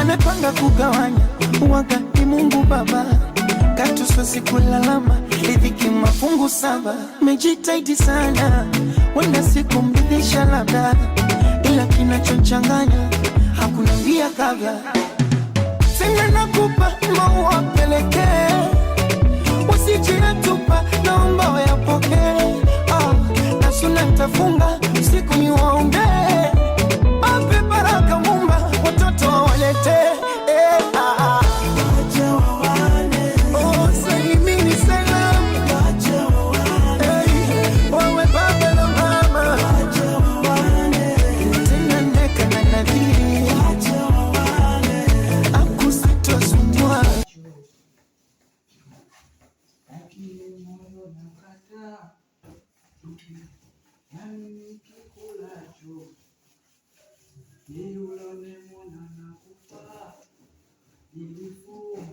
amepanga kugawanya wakati Mungu Baba katusosi kulalama riziki mafungu 7. Mejitaidi sana wenda siku mridhisha labda, ila kinachochanganya hakuna mbia kabla. Sema nakupa maua pelekee, usijinatupa naomba wayapokee. Nasuna nitafunga usiku ni waombe, ape baraka Mumba watoto walete. Nilifunga